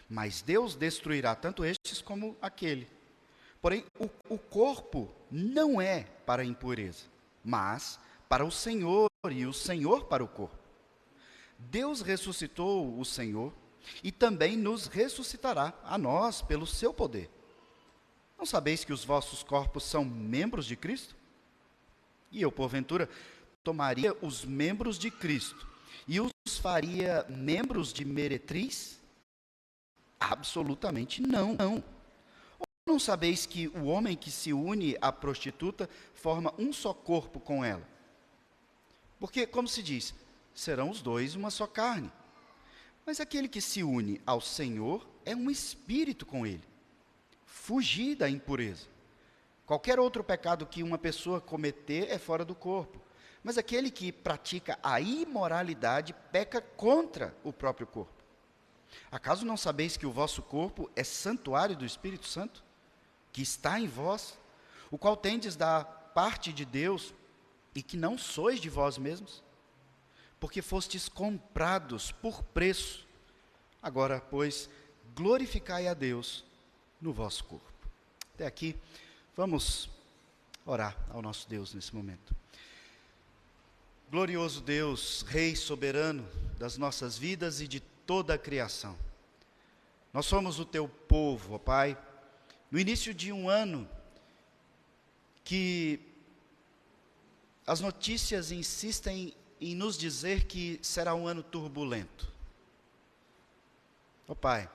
Mas Deus destruirá tanto estes como aquele. Porém, o corpo não é para a impureza, mas para o Senhor, e o Senhor para o corpo. Deus ressuscitou o Senhor e também nos ressuscitará a nós pelo seu poder. Não sabeis que os vossos corpos são membros de Cristo? E eu, porventura, tomaria os membros de Cristo e os faria membros de meretriz? Absolutamente não. Ou não sabeis que o homem que se une à prostituta forma um só corpo com ela? Porque, como se diz, serão os dois uma só carne. Mas aquele que se une ao Senhor é um espírito com ele. Fugir da impureza. Qualquer outro pecado que uma pessoa cometer é fora do corpo. Mas aquele que pratica a imoralidade peca contra o próprio corpo. Acaso não sabeis que o vosso corpo é santuário do Espírito Santo, que está em vós, o qual tendes da parte de Deus, e que não sois de vós mesmos? Porque fostes comprados por preço. Agora, pois, glorificai a Deus no vosso corpo. Até aqui, vamos orar ao nosso Deus nesse momento. Glorioso Deus, Rei soberano das nossas vidas e de toda a criação. Nós somos o teu povo, ó Pai, no início de um ano que as notícias insistem em nos dizer que será um ano turbulento. Ó Pai,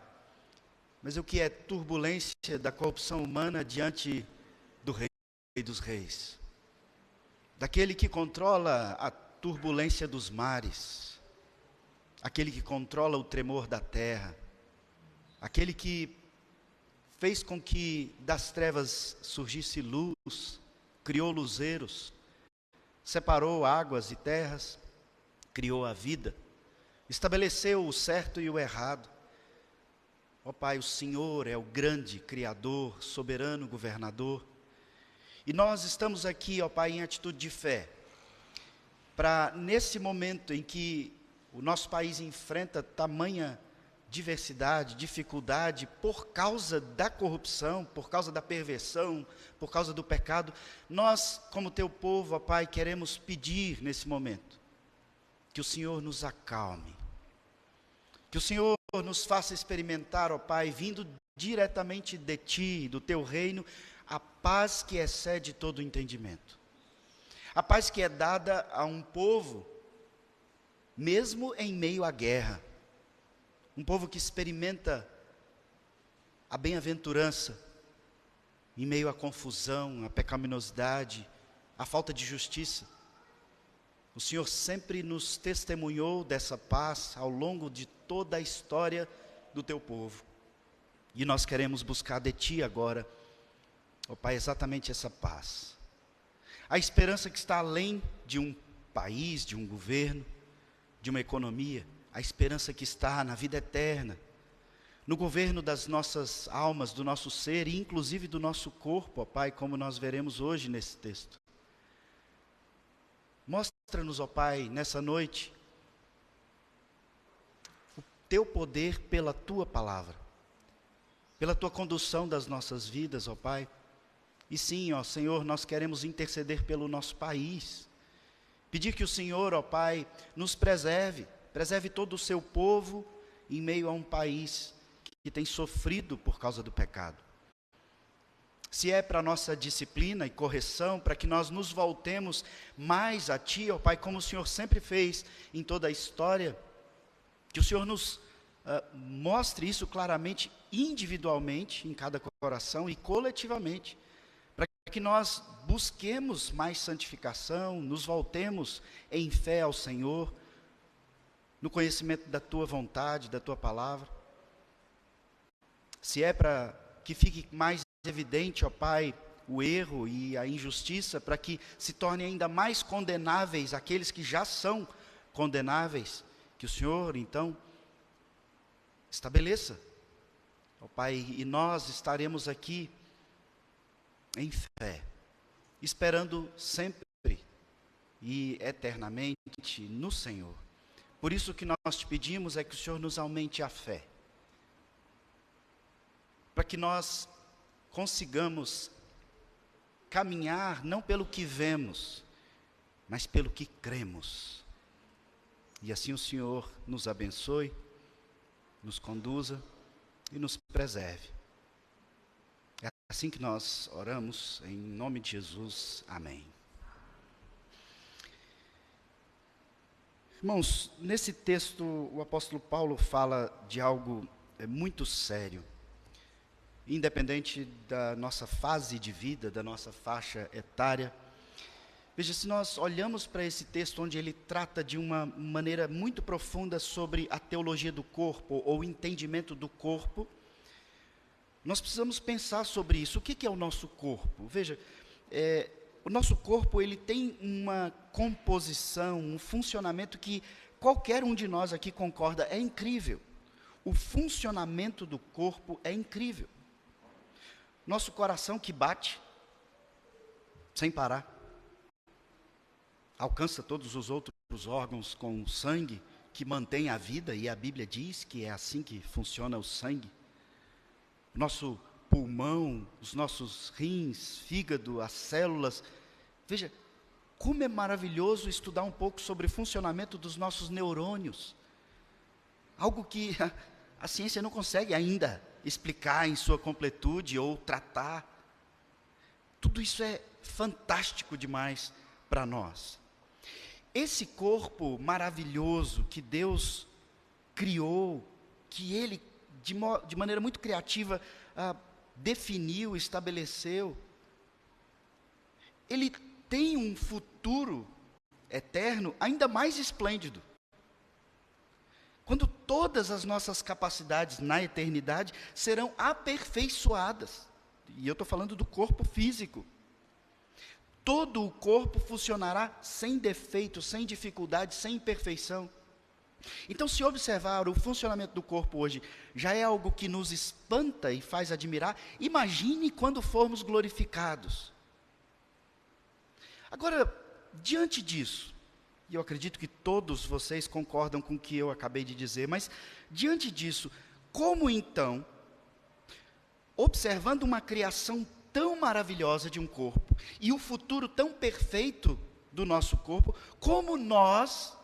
mas o que é turbulência da corrupção humana diante do Rei dos Reis? Daquele que controla a turbulência dos mares, aquele que controla o tremor da terra, aquele que fez com que das trevas surgisse luz, criou luzeiros, separou águas e terras, criou a vida, estabeleceu o certo e o errado. Ó Pai, o Senhor é o grande Criador, soberano, governador. E nós estamos aqui, ó Pai, em atitude de fé, para nesse momento em que o nosso país enfrenta tamanha diversidade, dificuldade, por causa da corrupção, por causa da perversão, por causa do pecado, nós, como teu povo, ó Pai, queremos pedir nesse momento, que o Senhor nos acalme, que o Senhor nos faça experimentar, ó Pai, vindo diretamente de Ti, do Teu reino, a paz que excede todo o entendimento. A paz que é dada a um povo, mesmo em meio à guerra. Um povo que experimenta a bem-aventurança em meio à confusão, à pecaminosidade, à falta de justiça. O Senhor sempre nos testemunhou dessa paz ao longo de toda a história do Teu povo. E nós queremos buscar de Ti agora, ó Pai, exatamente essa paz. A esperança que está além de um país, de um governo, de uma economia. A esperança que está na vida eterna, no governo das nossas almas, do nosso ser e inclusive do nosso corpo, ó Pai, como nós veremos hoje nesse texto. Mostra-nos, ó Pai, nessa noite, o Teu poder pela Tua palavra, pela Tua condução das nossas vidas, ó Pai. E sim, ó Senhor, nós queremos interceder pelo nosso país, pedir que o Senhor, ó Pai, nos preserve todo o seu povo em meio a um país que tem sofrido por causa do pecado. Se é para nossa disciplina e correção, para que nós nos voltemos mais a Ti, ó Pai, como o Senhor sempre fez em toda a história, que o Senhor nos mostre isso claramente, individualmente, em cada coração e coletivamente, para que nós busquemos mais santificação, nos voltemos em fé ao Senhor, no conhecimento da Tua vontade, da Tua palavra. Se é para que fique mais evidente, ó Pai, o erro e a injustiça, para que se tornem ainda mais condenáveis aqueles que já são condenáveis, que o Senhor, então, estabeleça, ó Pai, e nós estaremos aqui em fé, esperando sempre e eternamente no Senhor. Por isso que nós te pedimos é que o Senhor nos aumente a fé. que nós consigamos caminhar não pelo que vemos, mas pelo que cremos. E assim o Senhor nos abençoe, nos conduza e nos preserve. É assim que nós oramos, em nome de Jesus. Amém. Irmãos, nesse texto o apóstolo Paulo fala de algo muito sério. Independente da nossa fase de vida, da nossa faixa etária. Veja, se nós olhamos para esse texto onde ele trata de uma maneira muito profunda sobre a teologia do corpo, ou o entendimento do corpo, nós precisamos pensar sobre isso. O que é o nosso corpo? Veja, o nosso corpo ele tem uma composição, um funcionamento que qualquer um de nós aqui concorda, é incrível. O funcionamento do corpo é incrível. Nosso coração que bate, sem parar, alcança todos os outros órgãos com sangue, que mantém a vida, e a Bíblia diz que é assim que funciona o sangue. Nosso pulmão, os nossos rins, fígado, as células. Veja, como é maravilhoso estudar um pouco sobre o funcionamento dos nossos neurônios. Algo que a ciência não consegue ainda explicar em sua completude ou tratar. Tudo isso é fantástico demais para nós. Esse corpo maravilhoso que Deus criou, que Ele, de maneira muito criativa, definiu, estabeleceu, ele tem um futuro eterno ainda mais esplêndido. Quando todas as nossas capacidades na eternidade serão aperfeiçoadas. E eu estou falando do corpo físico. Todo o corpo funcionará sem defeito, sem dificuldade, sem imperfeição. Então, se observar o funcionamento do corpo hoje já é algo que nos espanta e faz admirar, imagine quando formos glorificados. Agora, diante disso, e eu acredito que todos vocês concordam com o que eu acabei de dizer, mas diante disso, como então, observando uma criação tão maravilhosa de um corpo, e o futuro tão perfeito do nosso corpo, como nós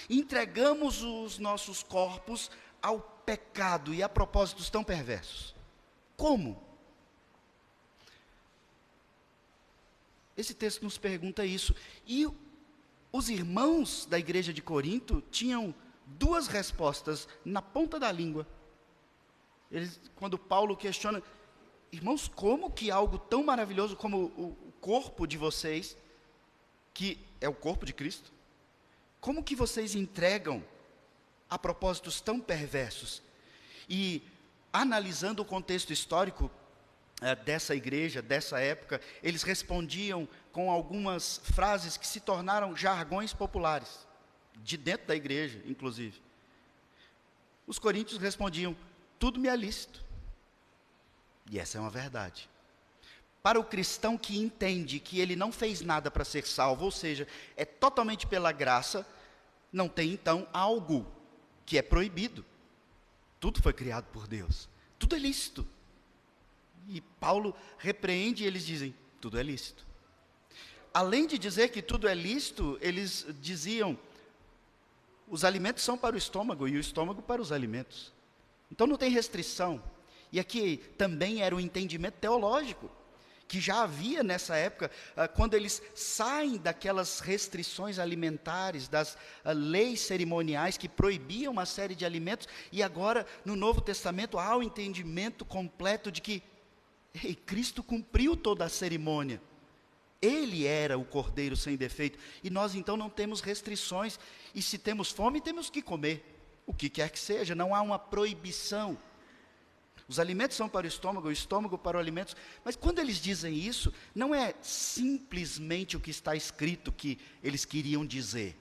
entregamos os nossos corpos ao pecado e a propósitos tão perversos? Como? Esse texto nos pergunta isso, e os irmãos da igreja de Corinto tinham duas respostas na ponta da língua. Quando Paulo questiona, irmãos, como que algo tão maravilhoso como o corpo de vocês, que é o corpo de Cristo, como que vocês entregam a propósitos tão perversos? E analisando o contexto histórico dessa igreja, dessa época, eles respondiam com algumas frases que se tornaram jargões populares, de dentro da igreja, inclusive. Os coríntios respondiam, tudo me é lícito. E essa é uma verdade. Para o cristão que entende que ele não fez nada para ser salvo, ou seja, é totalmente pela graça, não tem então algo que é proibido. Tudo foi criado por Deus, tudo é lícito. E Paulo repreende e eles dizem, tudo é lícito. Além de dizer que tudo é lícito, eles diziam, os alimentos são para o estômago e o estômago para os alimentos. Então não tem restrição. E aqui também era um entendimento teológico, que já havia nessa época, quando eles saem daquelas restrições alimentares, das leis cerimoniais que proibiam uma série de alimentos, e agora no Novo Testamento há o entendimento completo de que Cristo cumpriu toda a cerimônia. Ele era o Cordeiro sem defeito, e nós então não temos restrições, e se temos fome, temos que comer, o que quer que seja, não há uma proibição. Os alimentos são para o estômago para os alimentos, mas quando eles dizem isso, não é simplesmente o que está escrito que eles queriam dizer.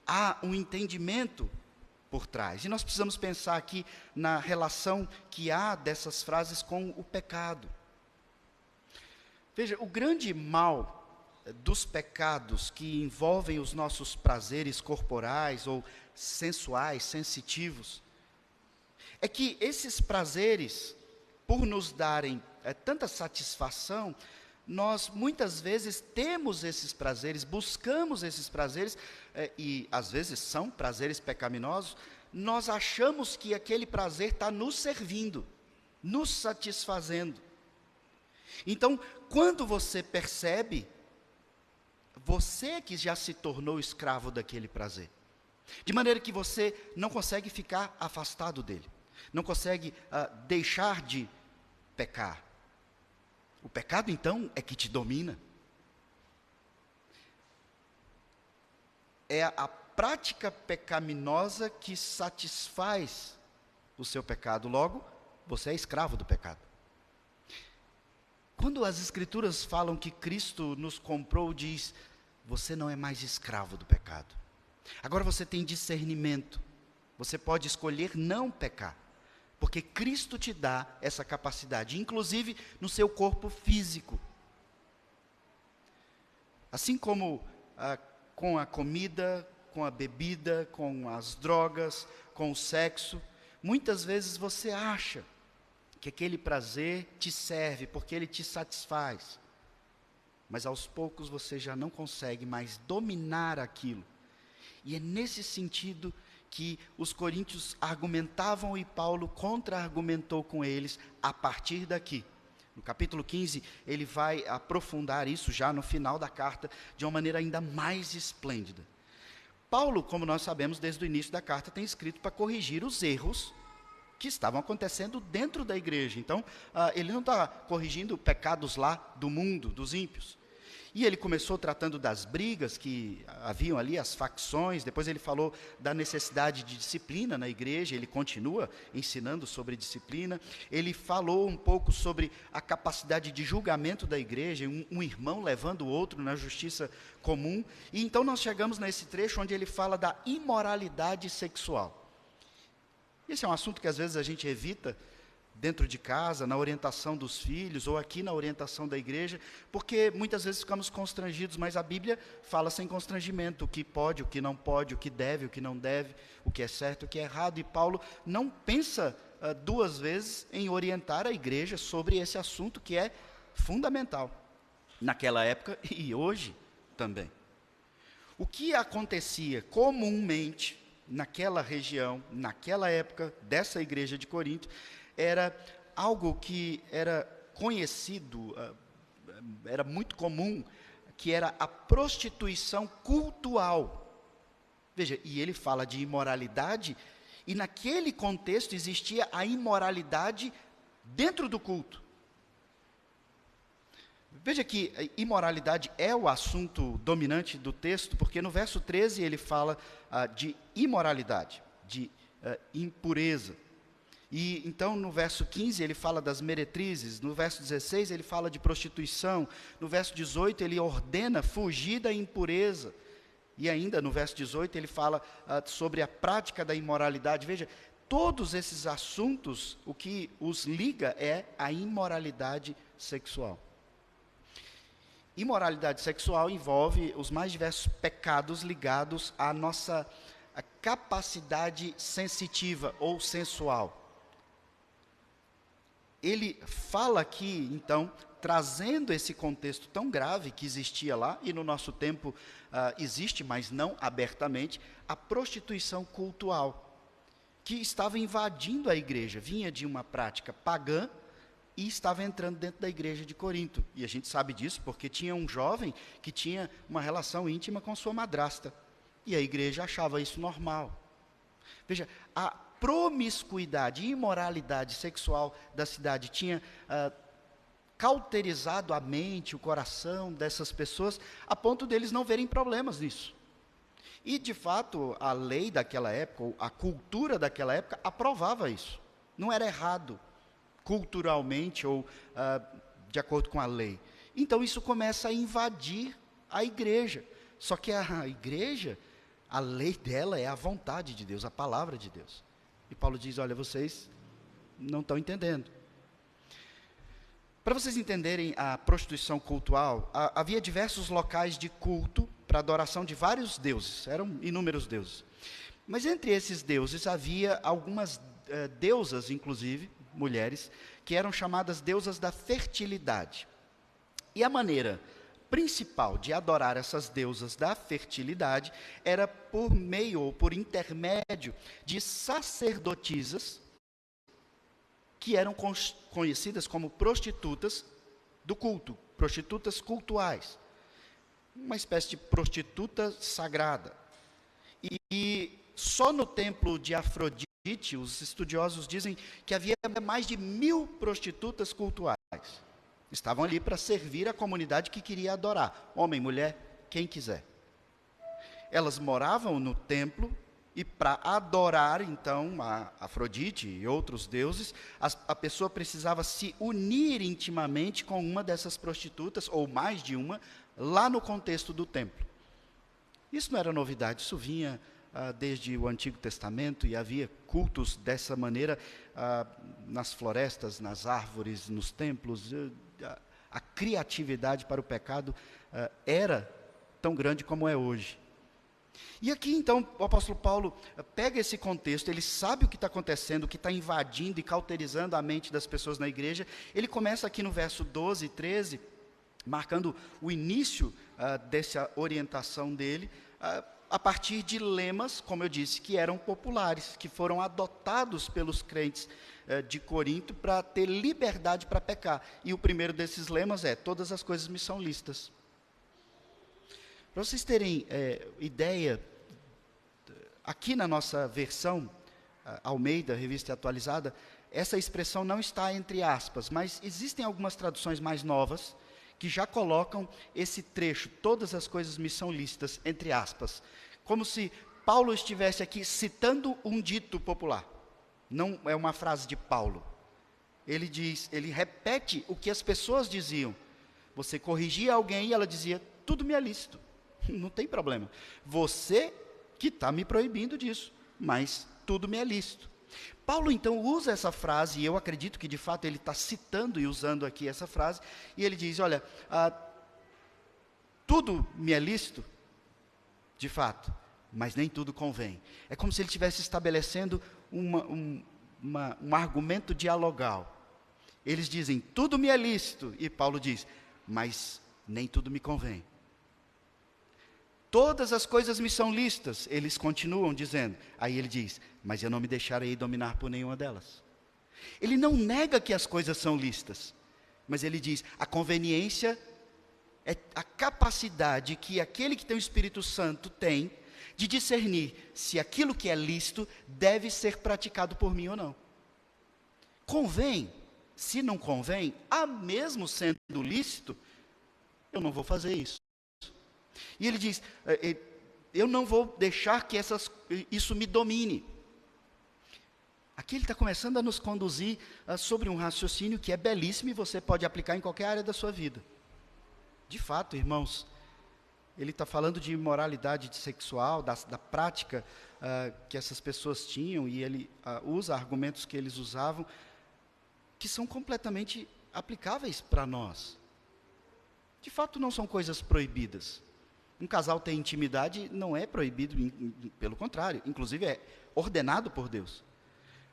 Há um entendimento por trás, e nós precisamos pensar aqui na relação que há dessas frases com o pecado. Veja, o grande mal dos pecados que envolvem os nossos prazeres corporais ou sensuais, sensitivos, é que esses prazeres, por nos darem tanta satisfação, nós muitas vezes temos esses prazeres, buscamos esses prazeres, e às vezes são prazeres pecaminosos, nós achamos que aquele prazer está nos servindo, nos satisfazendo. Então, quando você percebe, você que já se tornou escravo daquele prazer, de maneira que você não consegue ficar afastado dele, não consegue deixar de pecar. O pecado, então, é que te domina. É a prática pecaminosa que satisfaz o seu pecado. Logo, você é escravo do pecado. Quando as Escrituras falam que Cristo nos comprou, diz, você não é mais escravo do pecado. Agora você tem discernimento. Você pode escolher não pecar. Porque Cristo te dá essa capacidade, inclusive no seu corpo físico. Assim como com a comida, com a bebida, com as drogas, com o sexo, muitas vezes você acha que aquele prazer te serve, porque ele te satisfaz. Mas aos poucos você já não consegue mais dominar aquilo. E é nesse sentido que os coríntios argumentavam e Paulo contra-argumentou com eles a partir daqui. No capítulo 15, ele vai aprofundar isso já no final da carta, de uma maneira ainda mais esplêndida. Paulo, como nós sabemos, desde o início da carta, tem escrito para corrigir os erros que estavam acontecendo dentro da igreja. Então, ele não está corrigindo pecados lá do mundo, dos ímpios. E ele começou tratando das brigas que haviam ali, as facções. Depois ele falou da necessidade de disciplina na igreja. Ele continua ensinando sobre disciplina. Ele falou um pouco sobre a capacidade de julgamento da igreja, um irmão levando o outro na justiça comum. E então nós chegamos nesse trecho onde ele fala da imoralidade sexual. Esse é um assunto que às vezes a gente evita dentro de casa, na orientação dos filhos, ou aqui na orientação da igreja, porque muitas vezes ficamos constrangidos, mas a Bíblia fala sem constrangimento, o que pode, o que não pode, o que deve, o que não deve, o que é certo, o que é errado, e Paulo não pensa duas vezes em orientar a igreja sobre esse assunto que é fundamental, naquela época e hoje também. O que acontecia comumente naquela região, naquela época, dessa igreja de Corinto, era algo que era conhecido, era muito comum, que era a prostituição cultual. Veja, e ele fala de imoralidade, e naquele contexto existia a imoralidade dentro do culto. Veja que a imoralidade é o assunto dominante do texto, porque no verso 13 ele fala de imoralidade, de impureza. E então no verso 15 ele fala das meretrizes, no verso 16 ele fala de prostituição, no verso 18 ele ordena fugir da impureza, e ainda no verso 18 ele fala sobre a prática da imoralidade. Veja, todos esses assuntos, o que os liga é a imoralidade sexual. Imoralidade sexual envolve os mais diversos pecados ligados à nossa capacidade sensitiva ou sensual. Ele fala aqui, então, trazendo esse contexto tão grave que existia lá, e no nosso tempo existe, mas não abertamente, a prostituição cultual, que estava invadindo a igreja, vinha de uma prática pagã, e estava entrando dentro da igreja de Corinto. E a gente sabe disso porque tinha um jovem que tinha uma relação íntima com sua madrasta. E a igreja achava isso normal. Veja, a promiscuidade e imoralidade sexual da cidade tinha cauterizado a mente, o coração dessas pessoas, a ponto deles não verem problemas nisso. E, de fato, a lei daquela época, ou a cultura daquela época, aprovava isso. Não era errado, culturalmente ou de acordo com a lei. Então, isso começa a invadir a igreja. Só que a igreja, a lei dela é a vontade de Deus, a palavra de Deus. E Paulo diz, olha, vocês não estão entendendo. Para vocês entenderem a prostituição cultual, havia diversos locais de culto para adoração de vários deuses, eram inúmeros deuses. Mas entre esses deuses havia algumas deusas, inclusive, mulheres, que eram chamadas deusas da fertilidade. E a maneira principal de adorar essas deusas da fertilidade era por meio ou por intermédio de sacerdotisas que eram conhecidas como prostitutas do culto, prostitutas cultuais, uma espécie de prostituta sagrada. E só no templo de Afrodite, os estudiosos dizem que havia mais de 1000 prostitutas cultuais. Estavam ali para servir a comunidade que queria adorar, homem, mulher, quem quiser. Elas moravam no templo e para adorar, então, a Afrodite e outros deuses, a pessoa precisava se unir intimamente com uma dessas prostitutas, ou mais de uma, lá no contexto do templo. Isso não era novidade, isso vinha desde o Antigo Testamento, e havia cultos dessa maneira nas florestas, nas árvores, nos templos. A criatividade para o pecado era tão grande como é hoje. E aqui então o apóstolo Paulo pega esse contexto, ele sabe o que está acontecendo, o que está invadindo e cauterizando a mente das pessoas na igreja. Ele começa aqui no verso 12 e 13, marcando o início dessa orientação dele, a partir de lemas, como eu disse, que eram populares, que foram adotados pelos crentes de Corinto para ter liberdade para pecar. E o primeiro desses lemas é: todas as coisas me são lícitas. Para vocês terem ideia, aqui na nossa versão, Almeida, Revista Atualizada, essa expressão não está entre aspas, mas existem algumas traduções mais novas que já colocam esse trecho, todas as coisas me são lícitas, entre aspas, como se Paulo estivesse aqui citando um dito popular. Não é uma frase de Paulo. Ele repete o que as pessoas diziam. Você corrigia alguém e ela dizia: tudo me é lícito, não tem problema. Você que está me proibindo disso, mas tudo me é lícito. Paulo então usa essa frase, e eu acredito que de fato ele está citando e usando aqui essa frase, e ele diz: olha, tudo me é lícito, de fato, mas nem tudo convém. É como se ele estivesse estabelecendo um argumento dialogal. Eles dizem: tudo me é lícito, e Paulo diz: mas nem tudo me convém. Todas as coisas me são lícitas, eles continuam dizendo. Aí ele diz: mas eu não me deixarei dominar por nenhuma delas. Ele não nega que as coisas são lícitas, mas ele diz: a conveniência é a capacidade que aquele que tem o Espírito Santo tem de discernir se aquilo que é lícito deve ser praticado por mim ou não. Convém, se não convém, mesmo sendo lícito, eu não vou fazer isso. E ele diz: eu não vou deixar que isso me domine. Aqui ele está começando a nos conduzir sobre um raciocínio que é belíssimo e você pode aplicar em qualquer área da sua vida. De fato, irmãos, ele está falando de imoralidade sexual, da prática que essas pessoas tinham, e ele usa argumentos que eles usavam, que são completamente aplicáveis para nós. De fato, não são coisas proibidas. Um casal ter intimidade não é proibido, pelo contrário, inclusive é ordenado por Deus.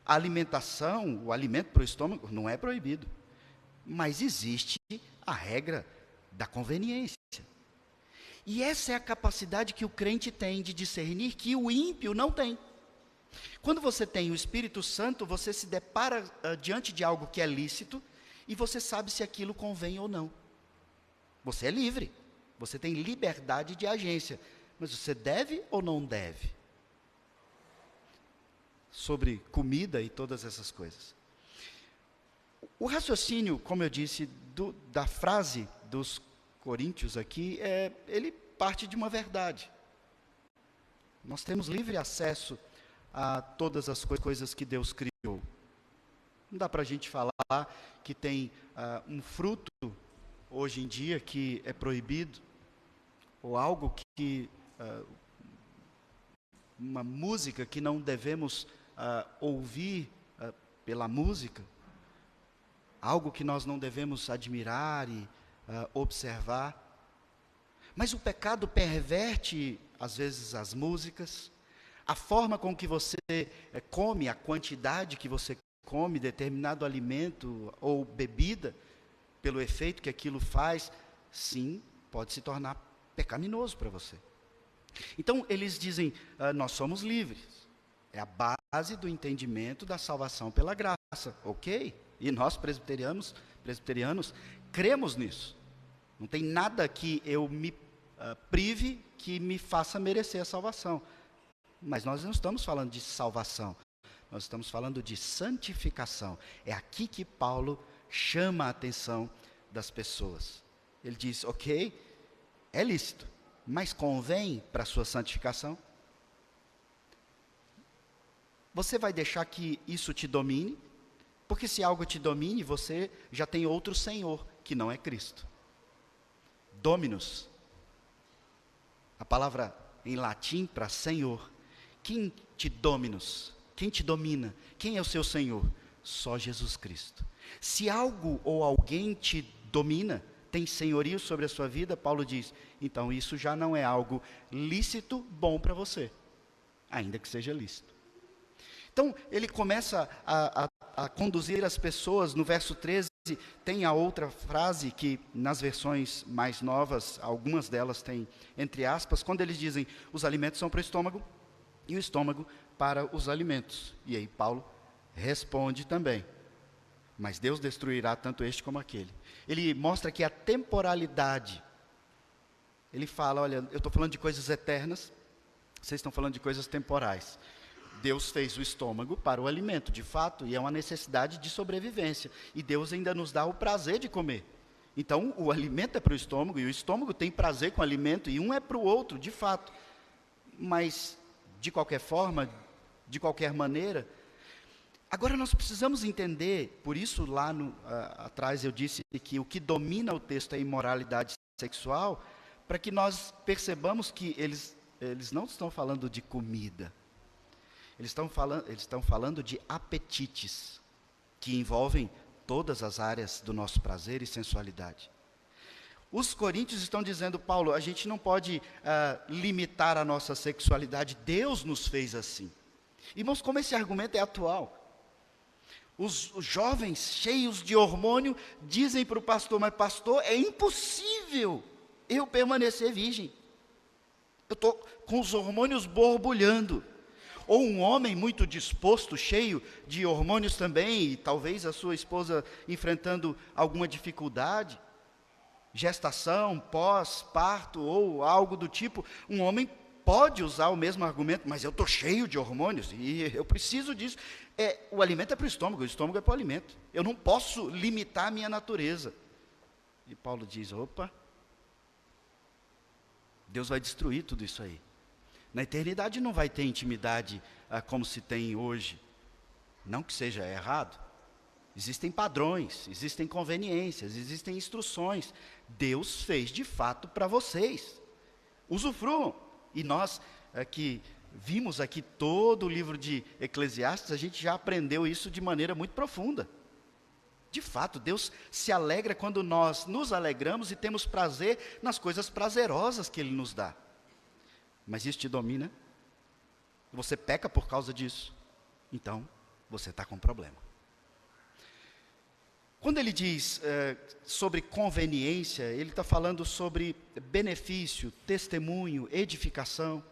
A alimentação, o alimento para o estômago, não é proibido. Mas existe a regra da conveniência. E essa é a capacidade que o crente tem de discernir que o ímpio não tem. Quando você tem o Espírito Santo, você se depara diante de algo que é lícito e você sabe se aquilo convém ou não. Você é livre. Você tem liberdade de agência, mas você deve ou não deve? Sobre comida e todas essas coisas. O raciocínio, como eu disse, da frase dos coríntios aqui, ele parte de uma verdade. Nós temos livre acesso a todas as coisas que Deus criou. Não dá para a gente falar que tem um fruto hoje em dia que é proibido, ou algo que, uma música que não devemos ouvir pela música, algo que nós não devemos admirar e observar. Mas o pecado perverte, às vezes, as músicas, A forma com que você come, a quantidade que você come determinado alimento ou bebida, pelo efeito que aquilo faz, sim, pode se tornar pecaminoso para você. Então, eles dizem, nós somos livres. É a base do entendimento da salvação pela graça, ok? E nós, presbiterianos, cremos nisso. Não tem nada que eu me prive que me faça merecer a salvação. Mas nós não estamos falando de salvação. Nós estamos falando de santificação. É aqui que Paulo chama a atenção das pessoas. Ele diz, ok, é lícito, mas convém para a sua santificação? Você vai deixar que isso te domine? Porque se algo te domine, você já tem outro senhor, que não é Cristo. Dominus. A palavra em latim para senhor. Quem te dominus? Quem te domina? Quem é o seu senhor? Só Jesus Cristo. Se algo ou alguém te domina, tem senhorio sobre a sua vida, Paulo diz, então isso já não é algo lícito, bom para você, ainda que seja lícito. Então, ele começa a conduzir as pessoas, no verso 13, tem a outra frase que nas versões mais novas, algumas delas têm entre aspas, quando eles dizem, os alimentos são para o estômago, e o estômago para os alimentos. E aí Paulo responde também, mas Deus destruirá tanto este como aquele. Ele mostra que a temporalidade, ele fala, olha, eu estou falando de coisas eternas, vocês estão falando de coisas temporais. Deus fez o estômago para o alimento, de fato, e é uma necessidade de sobrevivência. E Deus ainda nos dá o prazer de comer. Então, o alimento é para o estômago, e o estômago tem prazer com o alimento, e um é para o outro, de fato. Mas, de qualquer forma, de qualquer maneira, agora nós precisamos entender, por isso lá atrás eu disse que o que domina o texto é a imoralidade sexual, para que nós percebamos que eles não estão falando de comida. Eles estão falando de apetites, que envolvem todas as áreas do nosso prazer e sensualidade. Os coríntios estão dizendo, Paulo, a gente não pode limitar a nossa sexualidade, Deus nos fez assim. Irmãos, como esse argumento é atual. Os jovens cheios de hormônio dizem para o pastor, mas pastor, é impossível eu permanecer virgem. Eu estou com os hormônios borbulhando. Ou um homem muito disposto, cheio de hormônios também, e talvez a sua esposa enfrentando alguma dificuldade, gestação, pós-parto ou algo do tipo, um homem pode usar o mesmo argumento, mas eu estou cheio de hormônios e eu preciso disso. O alimento é para o estômago é para o alimento. Eu não posso limitar a minha natureza. E Paulo diz, opa, Deus vai destruir tudo isso aí. Na eternidade não vai ter intimidade como se tem hoje. Não que seja errado. Existem padrões, existem conveniências, existem instruções. Deus fez de fato para vocês. Usufruam. E nós que vimos aqui todo o livro de Eclesiastes, a gente já aprendeu isso de maneira muito profunda. De fato, Deus se alegra quando nós nos alegramos e temos prazer nas coisas prazerosas que Ele nos dá. Mas isso te domina, você peca por causa disso, então você está com problema. Quando ele diz sobre conveniência, ele está falando sobre benefício, testemunho, edificação.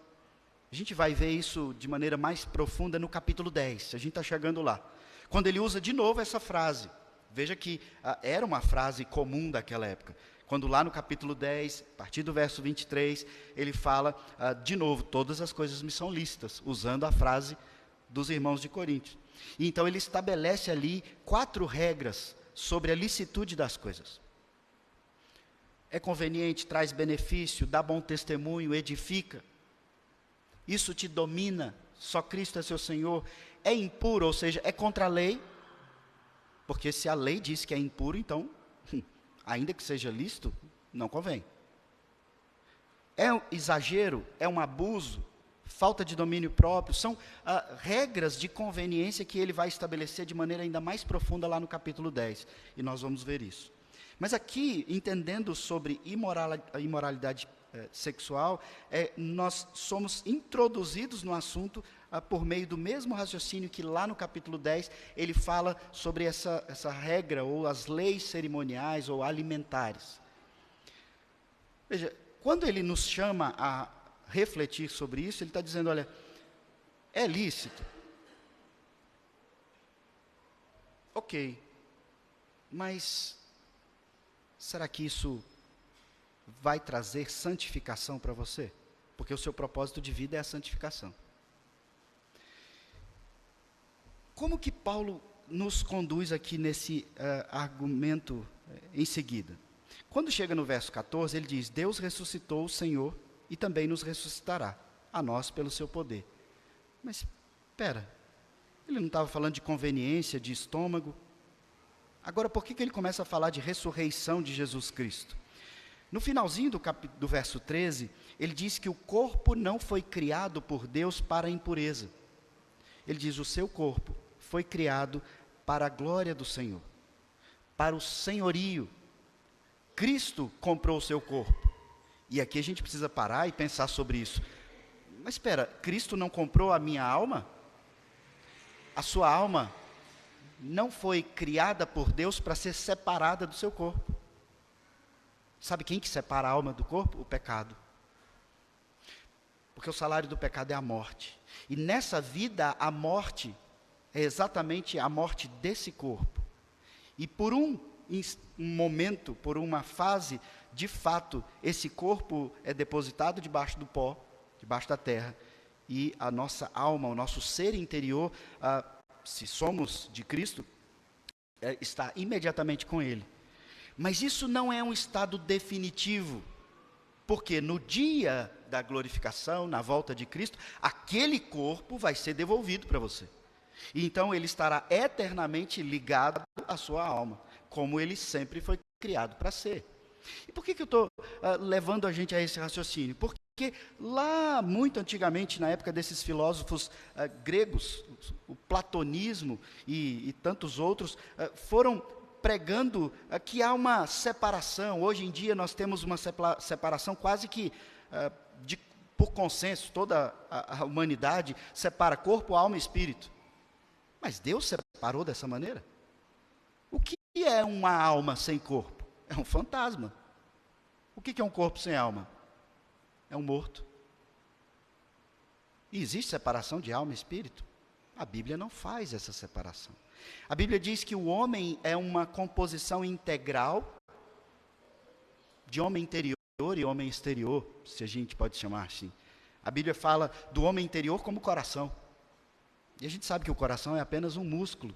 A gente vai ver isso de maneira mais profunda no capítulo 10, a gente está chegando lá. Quando ele usa de novo essa frase, veja que era uma frase comum daquela época. Quando lá no capítulo 10, a partir do verso 23, ele fala de novo, todas as coisas me são lícitas, usando a frase dos irmãos de Corinto. E então ele estabelece ali 4 regras sobre a licitude das coisas. É conveniente, traz benefício, dá bom testemunho, edifica. Isso te domina, só Cristo é seu Senhor. É impuro, ou seja, é contra a lei. Porque se a lei diz que é impuro, então, ainda que seja lícito, não convém. É um exagero, é um abuso, falta de domínio próprio, são regras de conveniência que ele vai estabelecer de maneira ainda mais profunda lá no capítulo 10, e nós vamos ver isso. Mas aqui, entendendo sobre imoralidade sexual, nós somos introduzidos no assunto por meio do mesmo raciocínio que lá no capítulo 10, ele fala sobre essa regra, ou as leis cerimoniais ou alimentares. Veja, quando ele nos chama a refletir sobre isso, ele está dizendo, olha, é lícito? Ok, mas será que isso vai trazer santificação para você? Porque o seu propósito de vida é a santificação. Como que Paulo nos conduz aqui nesse argumento em seguida? Quando chega no verso 14, ele diz, Deus ressuscitou o Senhor e também nos ressuscitará, a nós pelo seu poder. Mas, espera, ele não estava falando de conveniência, de estômago? Agora, por que ele começa a falar de ressurreição de Jesus Cristo? No finalzinho do verso 13, ele diz que o corpo não foi criado por Deus para a impureza. Ele diz, o seu corpo foi criado para a glória do Senhor, para o senhorio. Cristo comprou o seu corpo. E aqui a gente precisa parar e pensar sobre isso. Mas espera, Cristo não comprou a minha alma? A sua alma não foi criada por Deus para ser separada do seu corpo. Sabe quem que separa a alma do corpo? O pecado. Porque o salário do pecado é a morte. E nessa vida, a morte é exatamente a morte desse corpo. E por um momento, por uma fase, de fato, esse corpo é depositado debaixo do pó, debaixo da terra, e a nossa alma, o nosso ser interior, se somos de Cristo, está imediatamente com Ele. Mas isso não é um estado definitivo, porque no dia da glorificação, na volta de Cristo, aquele corpo vai ser devolvido para você. E então ele estará eternamente ligado à sua alma, como ele sempre foi criado para ser. E por que eu estou levando a gente a esse raciocínio? Porque lá, muito antigamente, na época desses filósofos gregos, o platonismo e tantos outros, foram pregando que há uma separação. Hoje em dia nós temos uma separação quase que por consenso, toda a humanidade separa corpo, alma e espírito. Mas Deus separou dessa maneira? O que é uma alma sem corpo? É um fantasma. O que é um corpo sem alma? É um morto. E existe separação de alma e espírito? A Bíblia não faz essa separação. A Bíblia diz que o homem é uma composição integral de homem interior e homem exterior, se a gente pode chamar assim. A Bíblia fala do homem interior como coração. E a gente sabe que o coração é apenas um músculo.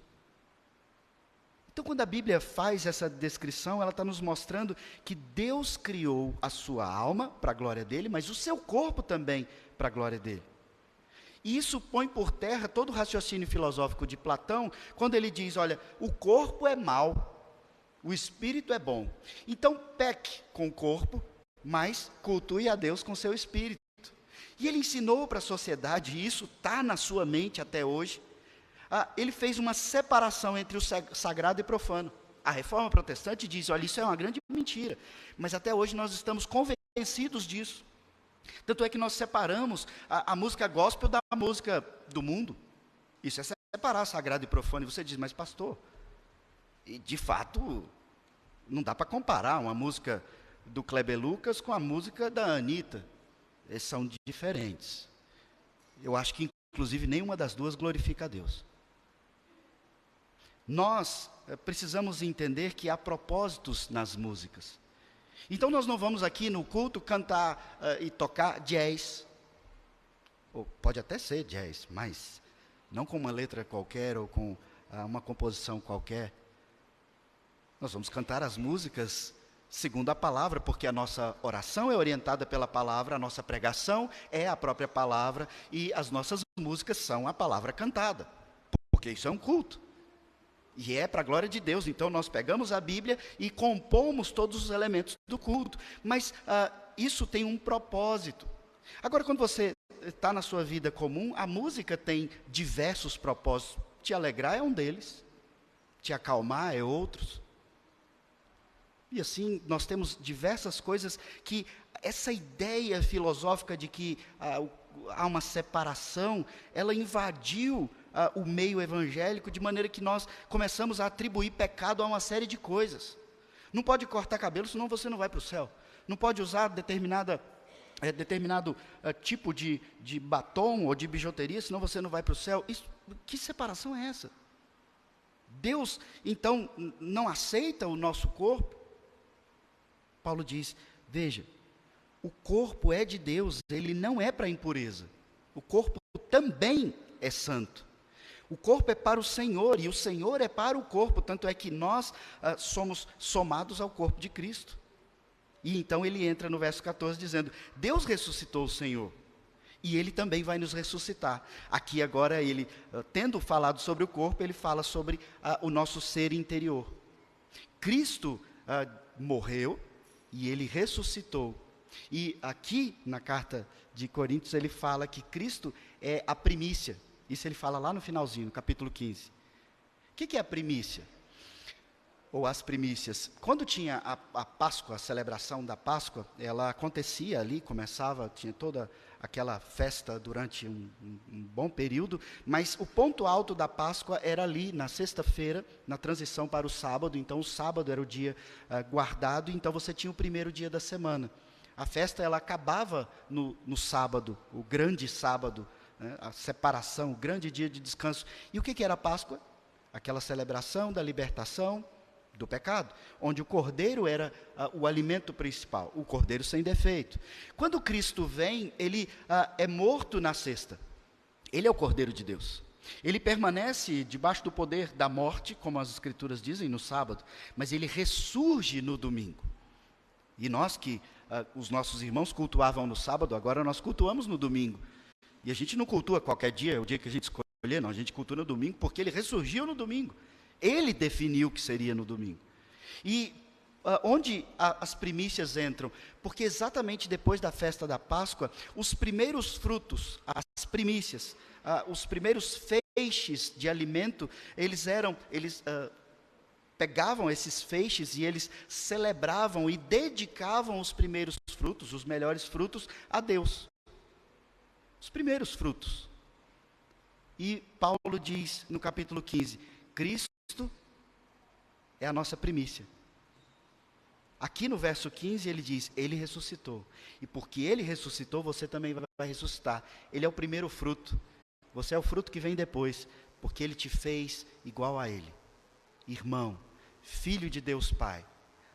Então, quando a Bíblia faz essa descrição, ela está nos mostrando que Deus criou a sua alma para a glória dele, mas o seu corpo também para a glória dele. E isso põe por terra todo o raciocínio filosófico de Platão, quando ele diz, olha, o corpo é mau, o espírito é bom. Então, peque com o corpo, mas cultue a Deus com seu espírito. E ele ensinou para a sociedade, e isso está na sua mente até hoje, ele fez uma separação entre o sagrado e profano. A reforma protestante diz, olha, isso é uma grande mentira, mas até hoje nós estamos convencidos disso. Tanto é que nós separamos a música gospel da música do mundo. Isso é separar sagrado e profano. E você diz, mas pastor, e de fato, não dá para comparar uma música do Kleber Lucas com a música da Anitta. Eles são diferentes. Eu acho que, inclusive, nenhuma das duas glorifica a Deus. Nós precisamos entender que há propósitos nas músicas. Então, nós não vamos aqui no culto cantar e tocar jazz. Ou pode até ser jazz, mas não com uma letra qualquer ou com uma composição qualquer. Nós vamos cantar as músicas segundo a palavra, porque a nossa oração é orientada pela palavra, a nossa pregação é a própria palavra e as nossas músicas são a palavra cantada, porque isso é um culto. E é para a glória de Deus. Então nós pegamos a Bíblia e compomos todos os elementos do culto. Mas isso tem um propósito. Agora, quando você está na sua vida comum, a música tem diversos propósitos. Te alegrar é um deles. Te acalmar é outros. E assim, nós temos diversas coisas que essa ideia filosófica de que há uma separação, ela invadiu o meio evangélico, de maneira que nós começamos a atribuir pecado a uma série de coisas. Não pode cortar cabelo, senão você não vai para o céu. Não pode usar determinado tipo de batom ou de bijuteria, senão você não vai para o céu. Que separação é essa? Deus, então, não aceita o nosso corpo? Paulo diz, veja, o corpo é de Deus, ele não é para impureza. O corpo também é santo. O corpo é para o Senhor, e o Senhor é para o corpo, tanto é que nós somos somados ao corpo de Cristo. E então ele entra no verso 14 dizendo, Deus ressuscitou o Senhor, e Ele também vai nos ressuscitar. Aqui agora ele, tendo falado sobre o corpo, ele fala sobre o nosso ser interior. Cristo morreu, e Ele ressuscitou. E aqui na carta de Coríntios ele fala que Cristo é a primícia. Isso ele fala lá no finalzinho, no capítulo 15. O que é a primícia? Ou as primícias? Quando tinha a Páscoa, a celebração da Páscoa, ela acontecia ali, tinha toda aquela festa durante um bom período, mas o ponto alto da Páscoa era ali, na sexta-feira, na transição para o sábado. Então o sábado era o dia guardado, então você tinha o primeiro dia da semana. A festa ela acabava no sábado, o grande sábado, né, a separação, o grande dia de descanso. E o que era a Páscoa? Aquela celebração da libertação do pecado, onde o cordeiro era o alimento principal, o cordeiro sem defeito. Quando Cristo vem, ele é morto na sexta. Ele é o cordeiro de Deus. Ele permanece debaixo do poder da morte, como as escrituras dizem, no sábado, mas ele ressurge no domingo. E nós que os nossos irmãos cultuavam no sábado, agora nós cultuamos no domingo. E a gente não cultua qualquer dia, o dia que a gente escolher, não, a gente cultua no domingo, porque ele ressurgiu no domingo. Ele definiu o que seria no domingo. E onde as primícias entram? Porque exatamente depois da festa da Páscoa, os primeiros frutos, as primícias, os primeiros feixes de alimento, eles pegavam esses feixes e eles celebravam e dedicavam os primeiros frutos, os melhores frutos, a Deus. Os primeiros frutos. E Paulo diz no capítulo 15, Cristo é a nossa primícia. Aqui no verso 15 ele diz, Ele ressuscitou. E porque Ele ressuscitou, você também vai ressuscitar. Ele é o primeiro fruto. Você é o fruto que vem depois, porque Ele te fez igual a Ele. Irmão, filho de Deus Pai.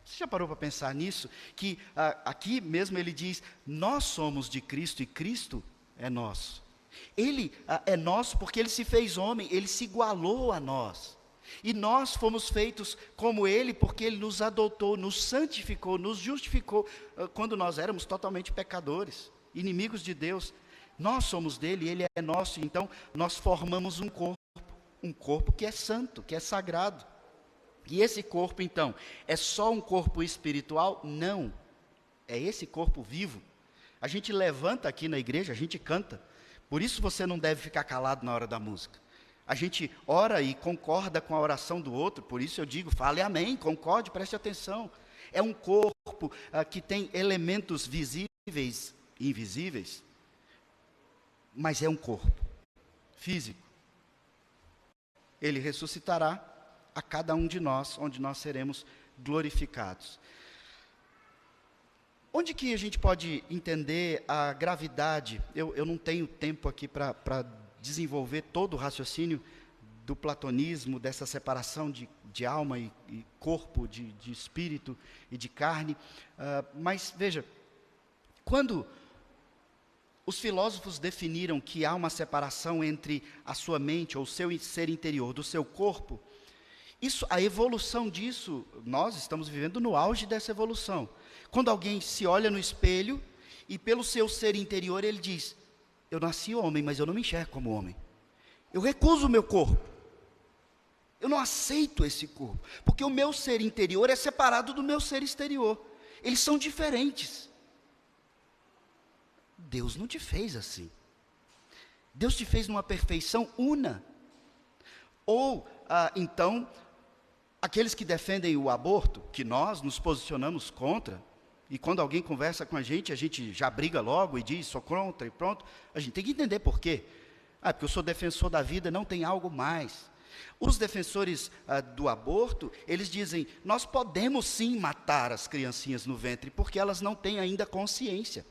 Você já parou para pensar nisso? Que aqui mesmo ele diz, nós somos de Cristo e Cristo é nosso. Ele é nosso porque Ele se fez homem, Ele se igualou a nós. E nós fomos feitos como Ele porque Ele nos adotou, nos santificou, nos justificou, quando nós éramos totalmente pecadores, inimigos de Deus. Nós somos dele, Ele é nosso, então nós formamos um corpo que é santo, que é sagrado. E esse corpo então, é só um corpo espiritual? Não, é esse corpo vivo. A gente levanta aqui na igreja, a gente canta, por isso você não deve ficar calado na hora da música. A gente ora e concorda com a oração do outro, por isso eu digo, fale amém, concorde, preste atenção. É um corpo que tem elementos visíveis e invisíveis, mas é um corpo físico. Ele ressuscitará a cada um de nós, onde nós seremos glorificados. Onde que a gente pode entender a gravidade? Eu não tenho tempo aqui para desenvolver todo o raciocínio do platonismo, dessa separação de alma e corpo, de espírito e de carne. Mas veja, quando os filósofos definiram que há uma separação entre a sua mente ou o seu ser interior do seu corpo, a evolução disso, nós estamos vivendo no auge dessa evolução. Quando alguém se olha no espelho e pelo seu ser interior ele diz, eu nasci homem, mas eu não me enxergo como homem. Eu recuso o meu corpo. Eu não aceito esse corpo, porque o meu ser interior é separado do meu ser exterior. Eles são diferentes. Deus não te fez assim. Deus te fez numa perfeição una. Ou, então, aqueles que defendem o aborto, que nós nos posicionamos contra, e quando alguém conversa com a gente já briga logo e diz, sou contra e pronto. A gente tem que entender por quê. Porque eu sou defensor da vida, não tem algo mais. Os defensores do aborto, eles dizem, nós podemos sim matar as criancinhas no ventre, porque elas não têm ainda consciência.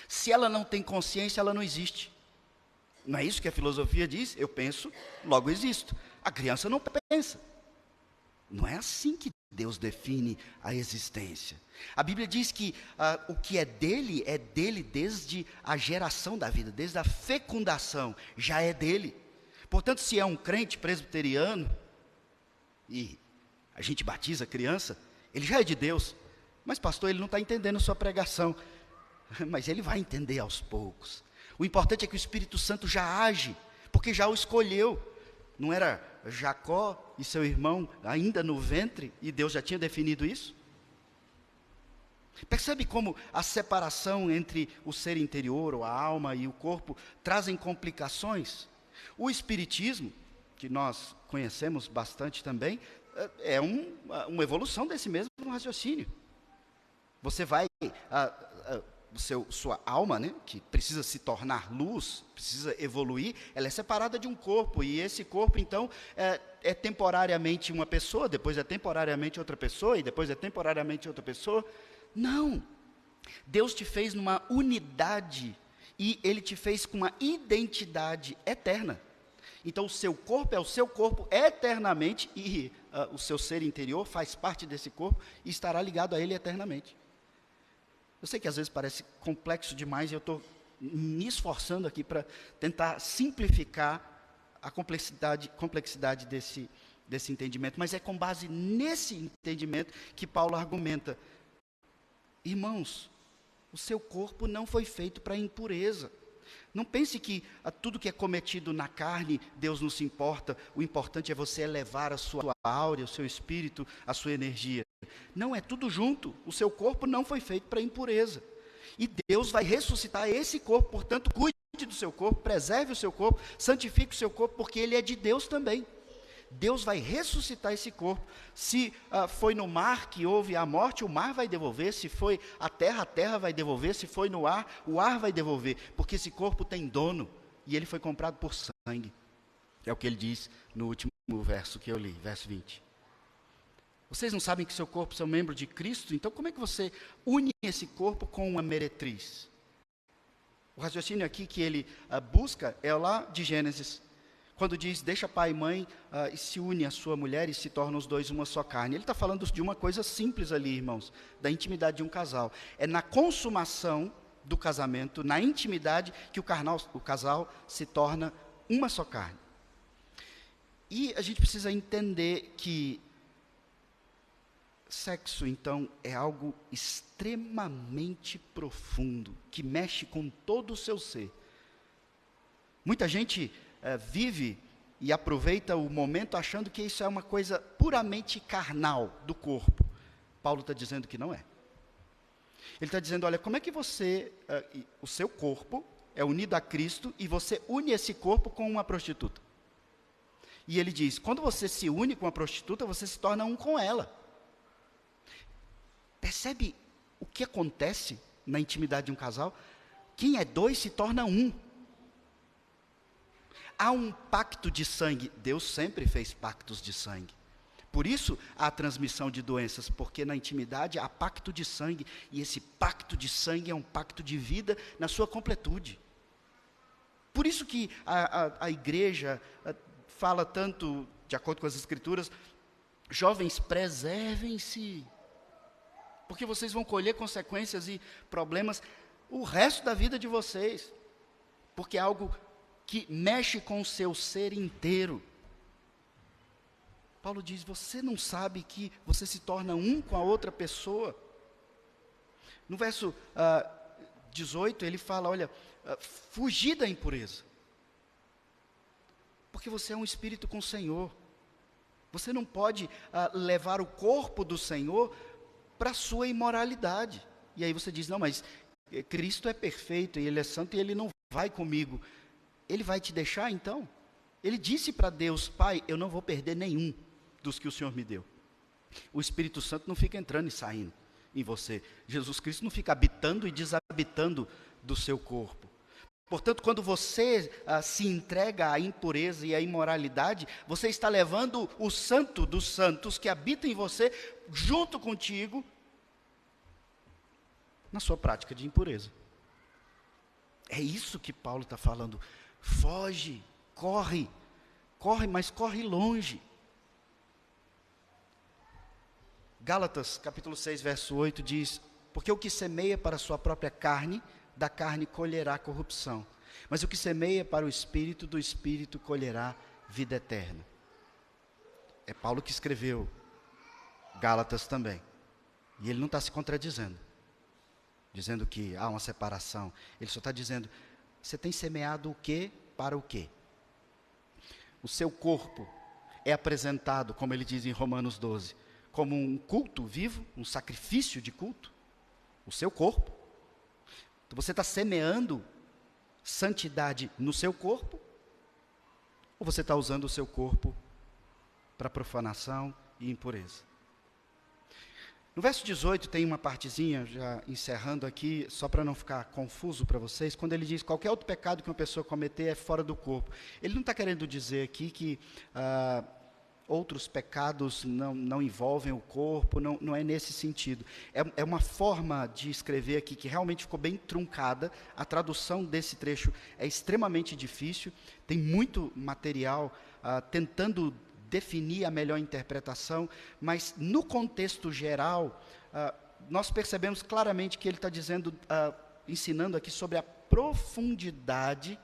Se ela não tem consciência, ela não existe. Não é isso que a filosofia diz? Eu penso, logo existo. A criança não pensa. Não é assim que Deus define a existência. A Bíblia diz que o que é dele desde a geração da vida, desde a fecundação, já é dele. Portanto, se é um crente presbiteriano, e a gente batiza a criança, ele já é de Deus. Mas pastor, ele não está entendendo a sua pregação. Mas ele vai entender aos poucos. O importante é que o Espírito Santo já age, porque já o escolheu. Não era Jacó e seu irmão ainda no ventre, e Deus já tinha definido isso? Percebe como a separação entre o ser interior, ou a alma, e o corpo, trazem complicações? O Espiritismo, que nós conhecemos bastante também, é uma evolução desse mesmo raciocínio. Você vai... sua alma, né, que precisa se tornar luz, precisa evoluir, ela é separada de um corpo, e esse corpo, então, é temporariamente uma pessoa, depois é temporariamente outra pessoa, e depois é temporariamente outra pessoa. Não! Deus te fez numa unidade, e Ele te fez com uma identidade eterna. Então, o seu corpo é o seu corpo eternamente, e o seu ser interior faz parte desse corpo, e estará ligado a Ele eternamente. Eu sei que às vezes parece complexo demais, e eu estou me esforçando aqui para tentar simplificar a complexidade desse entendimento, mas é com base nesse entendimento que Paulo argumenta. Irmãos, o seu corpo não foi feito para impureza. Não pense que tudo que é cometido na carne, Deus não se importa. O importante é você elevar a sua áurea, o seu espírito, a sua energia. Não, é tudo junto. O seu corpo não foi feito para impureza. E Deus vai ressuscitar esse corpo, portanto, cuide do seu corpo, preserve o seu corpo, santifique o seu corpo, porque ele é de Deus também. Deus vai ressuscitar esse corpo. Se foi no mar que houve a morte, o mar vai devolver. Se foi a terra vai devolver. Se foi no ar, o ar vai devolver. Porque esse corpo tem dono, e ele foi comprado por sangue. É o que ele diz no último verso que eu li, verso 20. Vocês não sabem que seu corpo é um membro de Cristo? Então como é que você une esse corpo com uma meretriz? O raciocínio aqui que ele busca é lá de Gênesis, quando diz, deixa pai e mãe e se une à sua mulher e se tornam os dois uma só carne. Ele está falando de uma coisa simples ali, irmãos, da intimidade de um casal. É na consumação do casamento, na intimidade, que o casal se torna uma só carne. E a gente precisa entender que sexo, então, é algo extremamente profundo, que mexe com todo o seu ser. Muita gente vive e aproveita o momento achando que isso é uma coisa puramente carnal do corpo. Paulo está dizendo que não é. Ele está dizendo, olha, como é que o seu corpo é unido a Cristo e você une esse corpo com uma prostituta? E ele diz, quando você se une com uma prostituta, você se torna um com ela. Percebe o que acontece na intimidade de um casal? Quem é dois se torna um. Há um pacto de sangue. Deus sempre fez pactos de sangue. Por isso, há a transmissão de doenças, porque na intimidade há pacto de sangue, e esse pacto de sangue é um pacto de vida na sua completude. Por isso que a igreja fala tanto, de acordo com as Escrituras, jovens, preservem-se, porque vocês vão colher consequências e problemas o resto da vida de vocês, porque é algo que mexe com o seu ser inteiro. Paulo diz, você não sabe que você se torna um com a outra pessoa? No verso 18, ele fala, olha, fugir da impureza. Porque você é um espírito com o Senhor. Você não pode levar o corpo do Senhor para a sua imoralidade. E aí você diz, não, mas Cristo é perfeito, e Ele é santo, e Ele não vai comigo. Ele vai te deixar, então? Ele disse para Deus, Pai, eu não vou perder nenhum dos que o Senhor me deu. O Espírito Santo não fica entrando e saindo. em você. Jesus Cristo não fica habitando e desabitando do seu corpo. Portanto, quando você se entrega à impureza e à imoralidade, você está levando o santo dos santos que habita em você, junto contigo, na sua prática de impureza. É isso que Paulo está falando. Foge, corre, mas corre longe. Gálatas, capítulo 6, verso 8 diz: porque o que semeia para a sua própria carne, da carne colherá corrupção. Mas o que semeia para o Espírito, do Espírito colherá vida eterna. É Paulo que escreveu Gálatas também. E ele não está se contradizendo, dizendo que há uma separação. Ele só está dizendo, você tem semeado o quê para o quê? O seu corpo é apresentado, como ele diz em Romanos 12, como um culto vivo, um sacrifício de culto. O seu corpo. Então você está semeando santidade no seu corpo? Ou você está usando o seu corpo para profanação e impureza? No verso 18 tem uma partezinha, já encerrando aqui, só para não ficar confuso para vocês, quando ele diz qualquer outro pecado que uma pessoa cometer é fora do corpo. Ele não está querendo dizer aqui que outros pecados não envolvem o corpo, não é nesse sentido. É uma forma de escrever aqui que realmente ficou bem truncada. A tradução desse trecho é extremamente difícil, tem muito material tentando definir a melhor interpretação, mas no contexto geral, nós percebemos claramente que ele está dizendo, ensinando aqui sobre a profundidade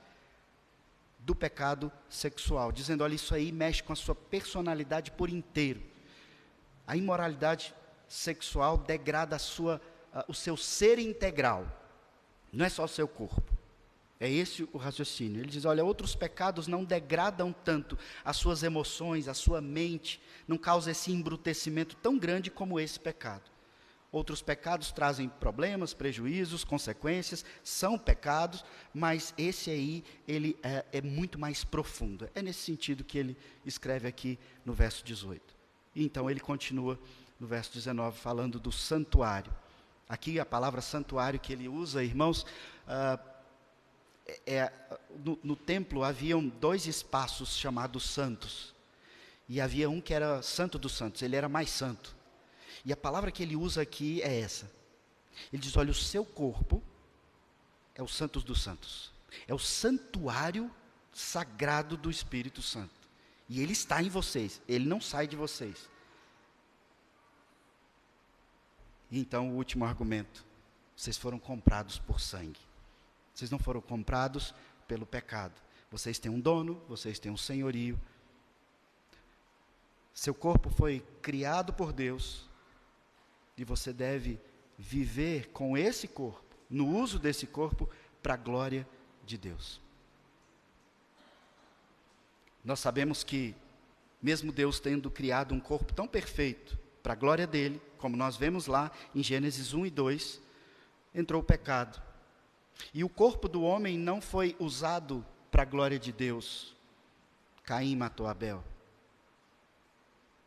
do pecado sexual, dizendo, olha, isso aí mexe com a sua personalidade por inteiro. A imoralidade sexual degrada o seu ser integral, não é só o seu corpo. É esse o raciocínio. Ele diz, olha, outros pecados não degradam tanto as suas emoções, a sua mente, não causa esse embrutecimento tão grande como esse pecado. Outros pecados trazem problemas, prejuízos, consequências, são pecados, mas esse aí, ele é muito mais profundo. É nesse sentido que ele escreve aqui no verso 18. E então ele continua no verso 19, falando do santuário. Aqui a palavra santuário que ele usa, irmãos, no templo haviam 2 espaços chamados santos. E havia um que era santo dos santos, ele era mais santo. E a palavra que ele usa aqui é essa. Ele diz, olha, o seu corpo é o santos dos santos. É o santuário sagrado do Espírito Santo. E ele está em vocês, ele não sai de vocês. E então o último argumento, vocês foram comprados por sangue. Vocês não foram comprados pelo pecado. Vocês têm um dono, vocês têm um senhorio. Seu corpo foi criado por Deus. E você deve viver com esse corpo, no uso desse corpo, para a glória de Deus. Nós sabemos que, mesmo Deus tendo criado um corpo tão perfeito, para a glória dele, como nós vemos lá em Gênesis 1 e 2, entrou o pecado. E o corpo do homem não foi usado para a glória de Deus. Caim matou Abel.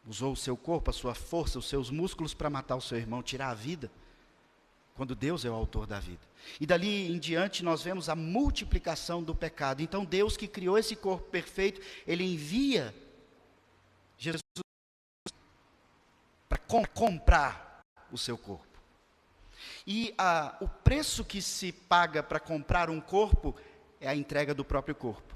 Usou o seu corpo, a sua força, os seus músculos para matar o seu irmão, tirar a vida, quando Deus é o autor da vida. E dali em diante nós vemos a multiplicação do pecado. Então Deus que criou esse corpo perfeito, Ele envia Jesus para comprar o seu corpo. E o preço que se paga para comprar um corpo é a entrega do próprio corpo.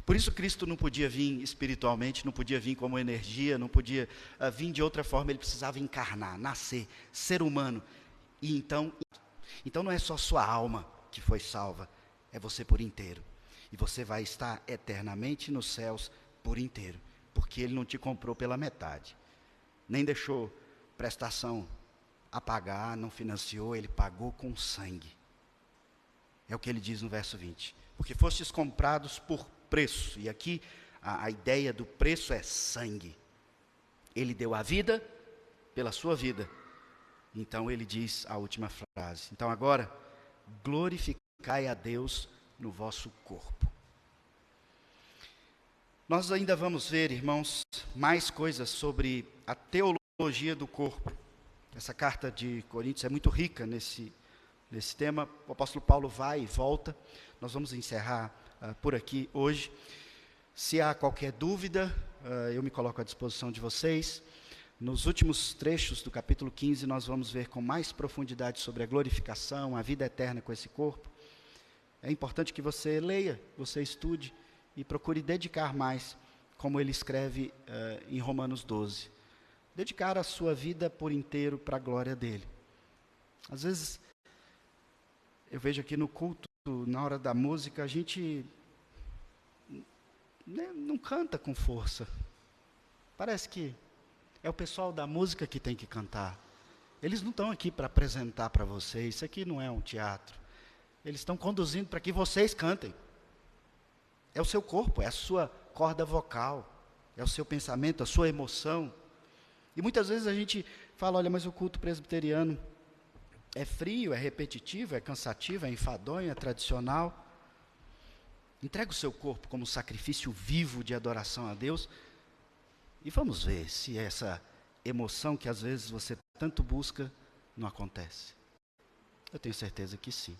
Por isso Cristo não podia vir espiritualmente, não podia vir como energia, não podia vir de outra forma, ele precisava encarnar, nascer, ser humano. E então não é só sua alma que foi salva, é você por inteiro. E você vai estar eternamente nos céus por inteiro, porque ele não te comprou pela metade, nem deixou prestação a pagar, não financiou, ele pagou com sangue. É o que ele diz no verso 20. Porque fostes comprados por preço. E aqui a ideia do preço é sangue. Ele deu a vida pela sua vida. Então ele diz a última frase. Então agora, glorificai a Deus no vosso corpo. Nós ainda vamos ver, irmãos, mais coisas sobre a teologia do corpo. Essa carta de Coríntios é muito rica nesse tema. O apóstolo Paulo vai e volta. Nós vamos encerrar por aqui hoje. Se há qualquer dúvida, eu me coloco à disposição de vocês. Nos últimos trechos do capítulo 15, nós vamos ver com mais profundidade sobre a glorificação, a vida eterna com esse corpo. É importante que você leia, você estude e procure dedicar mais, como ele escreve em Romanos 12. Dedicar a sua vida por inteiro para a glória dele. Às vezes, eu vejo aqui no culto, na hora da música, a gente não canta com força. Parece que é o pessoal da música que tem que cantar. Eles não estão aqui para apresentar para vocês, isso aqui não é um teatro. Eles estão conduzindo para que vocês cantem. É o seu corpo, é a sua corda vocal, é o seu pensamento, a sua emoção. E muitas vezes a gente fala, olha, mas o culto presbiteriano é frio, é repetitivo, é cansativo, é enfadonho, é tradicional. Entrega o seu corpo como sacrifício vivo de adoração a Deus e vamos ver se essa emoção que às vezes você tanto busca não acontece. Eu tenho certeza que sim.